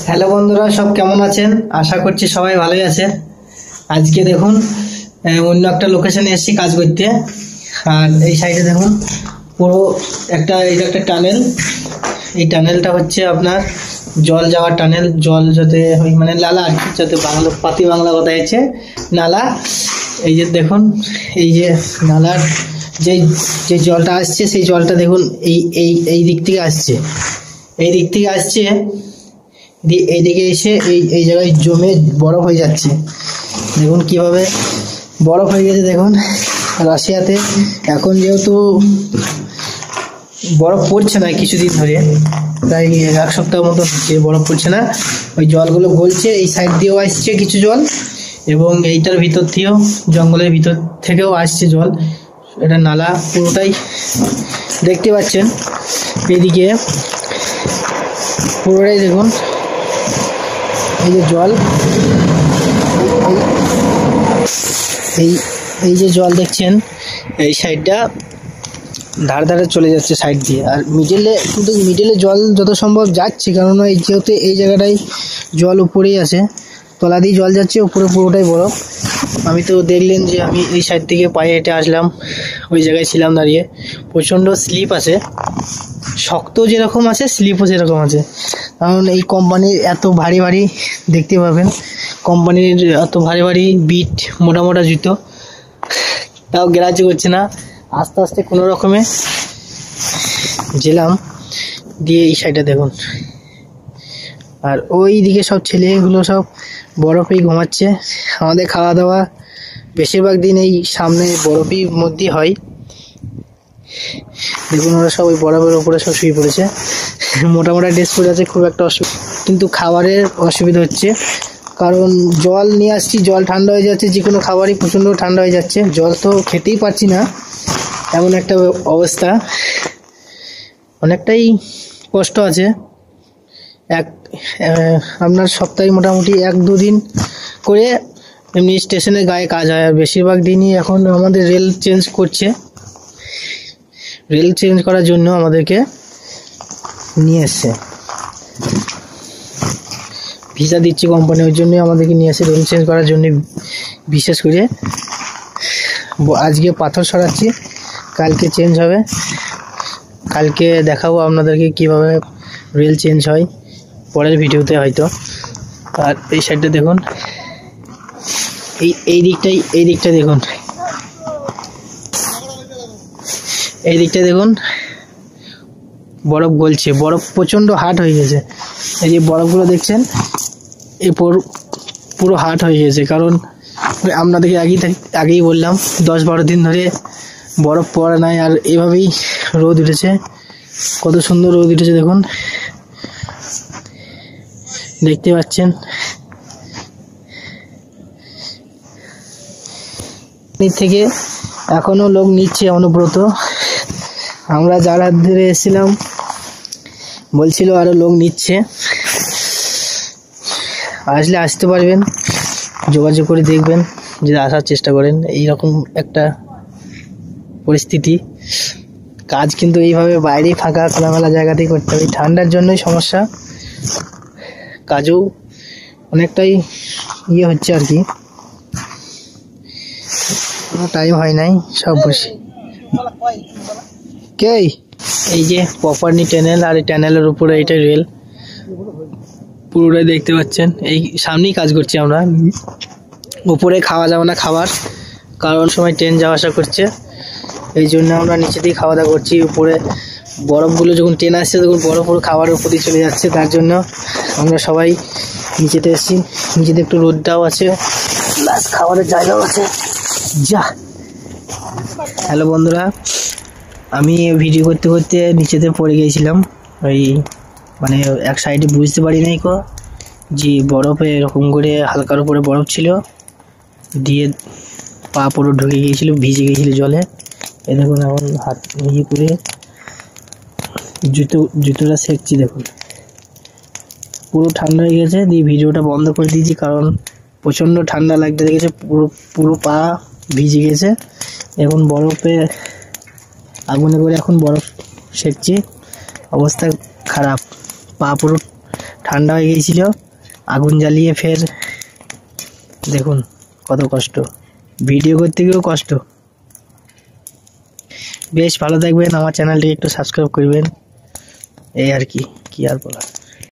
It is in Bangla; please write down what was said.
হ্যালো বন্ধুরা, সব কেমন আছেন? আশা করছি সবাই ভালোই আছে। আজকে দেখুন অন্য একটা লোকেশনে এসেছি কাজ করতে। আর এই সাইডে দেখুন পুরো এটা একটা টানেল। এই টানেলটা হচ্ছে আপনার জল যাওয়ার টানেল। জল যাতে মানে নালা আর কি, যাতে পাতি বাংলা কথা হচ্ছে নালা। এই যে দেখুন, এই যে নালার যে যে জলটা আসছে, সেই জলটা দেখুন এই এই এই দিক থেকে আসছে, এই দিক থেকে আসছে দিয়ে এইদিকে এসে এই জায়গায় জমে বরফ হয়ে যাচ্ছে। দেখুন কিভাবে বরফ হয়ে গেছে। দেখুন রাশিয়াতে এখন যেহেতু বরফ পড়ছে না কিছুদিন ধরে, প্রায় এক সপ্তাহ মতো হচ্ছে বরফ পড়ছে না, ওই জলগুলো গলছে। এই সাইড দিয়েও আসছে কিছু জল এবং এইটার ভিতর থেকেও, জঙ্গলের ভিতর থেকেও আসছে জল। এটা নালা পুরোটাই দেখতে পাচ্ছেন। এদিকে পুরোটাই দেখুন এই যে জল, এই যে জল দেখছেন, এই সাইডটা ধারে ধারে চলে যাচ্ছে সাইড দিয়ে। আর মিডিলে জল যত সম্ভব যাচ্ছে, কারণ এই যেহেতু এই জায়গাটায় জল উপরেই আছে, তলা দিয়ে জল যাচ্ছে, উপরে পুরোটাই বরফ। আমি তো দেখলেন যে আমি এই সাইড থেকে পায়ে হেঁটে আসলাম, ওই জায়গায় ছিলাম দাঁড়িয়ে। প্রচণ্ড স্লিপ আছে, শক্ত যেরকম আছে স্লিপও সেরকম আছে। কারণ এই কোম্পানির এত ভারী ভারী, দেখতে পাবেন কোম্পানির এত ভারী ভারী বিট, মোটা মোটা জুতো, তাও গ্রাহ্য করছে না। আস্তে আস্তে কোনো রকমে গেলাম, দিয়ে এই সাইডে দেখুন। আর ওই দিকে সব ছেলেগুলো সব বরফেই ঘুমাচ্ছে। আমাদের খাওয়া দাওয়া বেশিরভাগ দিন এই সামনে বরফের মধ্যেই হয়। দেখুন ওরা সব ওই বরফের উপরে সব শুয়ে পড়েছে, মোটা মোটা ড্রেস পরে আছে। খুব একটা অসুবিধা, কিন্তু খাবারের অসুবিধা হচ্ছে, কারণ জল নিয়ে আসছি, জল ঠান্ডা হয়ে যাচ্ছে, যে কোনো খাবারই প্রচণ্ড ঠান্ডা হয়ে যাচ্ছে। জল তো খেতেই পারছি না, এমন একটা অবস্থা। অনেকটাই কষ্ট আছে। আপনার সপ্তাহে মোটামুটি 1-2 দিন করে এমনি স্টেশনের গায়ে কাজ হয়। আর বেশিরভাগ দিনই এখন আমাদের রেল চেঞ্জ করছে। রেল চেঞ্জ করার জন্য আমাদেরকে নিয়ে এসছে, ভিসা দিচ্ছে কোম্পানি, ওই জন্যই আমাদেরকে নিয়ে এসে রেল চেঞ্জ করার জন্য। বিশেষ করে আজকে পাথর সরাচ্ছি, কালকে চেঞ্জ হবে। কালকে দেখাবো আপনাদেরকে কিভাবে রেল চেঞ্জ হয়, পরের ভিডিওতে হয়তো। আর এই সাইডটা দেখুন, এই দিকটা দেখুন, এই দিকটা দেখুন বরফ গলছে, বরফ প্রচণ্ড হার্ড হয়ে গেছে। এই যে বরফগুলো দেখছেন, এরপর পুরো হার্ড হয়ে গেছে, কারণ আপনাদেরকে আগেই বললাম 10-12 দিন ধরে বরফ পড়া নাই। আর এভাবেই রোদ উঠেছে, কত সুন্দর রোদ উঠেছে দেখুন, দেখতে পাচ্ছেন। থেকে এখনো লোক নিচ্ছে অনুব্রত। আমরা যারা ধরে এসেছিলাম বলছিল আরো লোক নিচ্ছে, আসলে আসতে পারবেন, যোগাযোগ করে দেখবেন, যদি আসার চেষ্টা করেন। এইরকম একটা পরিস্থিতি, কাজ কিন্তু এইভাবে বাইরেই ফাঁকা খোলামেলা জায়গাতেই করতে হবে। ঠান্ডার জন্যই সমস্যা, কাজও অনেকটাই হচ্ছে আর কি, কোনো টাইম হয় নাই, সব বসে। এই যে প্রপারনি টানেল, আর এই টানেলের উপরে এইটা রেল, পুরোটাই দেখতে পাচ্ছেন। এই সামনেই কাজ করছি আমরা। উপরে খাওয়া যাবে না খাবার, কারণ সময় ট্রেন যাওয়া আসা করছে, এই জন্য আমরা নিচে দিয়ে খাওয়া দাওয়া করছি। উপরে বরফগুলো যখন ট্রেন আসছে, তখন বরফ পুরো খাবারের উপর দিয়ে চলে যাচ্ছে, তার জন্য আমরা সবাই নিচেতে এসেছি। নিচেতে একটু রোদটাও আছে, প্লাস খাবারের জায়গাও আছে। যা হ্যালো বন্ধুরা, আমি ভিডিও করতে করতে নিচেতে পড়ে গিয়েছিলাম। ওই মানে এক সাইডে বুঝতে পারি নাই যে বরফে এরকম করে হালকার উপরে বরফ ছিল, দিয়ে পা পুরো ঢুকে গিয়েছিল, ভিজে গিয়েছিল জলে। এই দেখুন এখন হাত করে জুতোটা সেঁকছি। দেখুন পুরো ঠান্ডা হয়ে গেছে, দিয়ে ভিডিওটা বন্ধ করে দিয়েছি, কারণ প্রচণ্ড ঠান্ডা লাগতে লেগেছে, পুরো পা ভিজে গেছে। এখন বরফে আগুনে করে এখন বরফ সেঁকছি, অবস্থা খারাপ, পা পুরো ঠান্ডা হয়ে গিয়েছিল, আগুন জ্বালিয়ে ফের দেখুন কত কষ্ট, ভিডিও করতে গিয়েও কষ্ট। বেশ ভালো থাকবেন, আমার চ্যানেলটি একটু সাবস্ক্রাইব করবেন, এই আর কি আর বলার।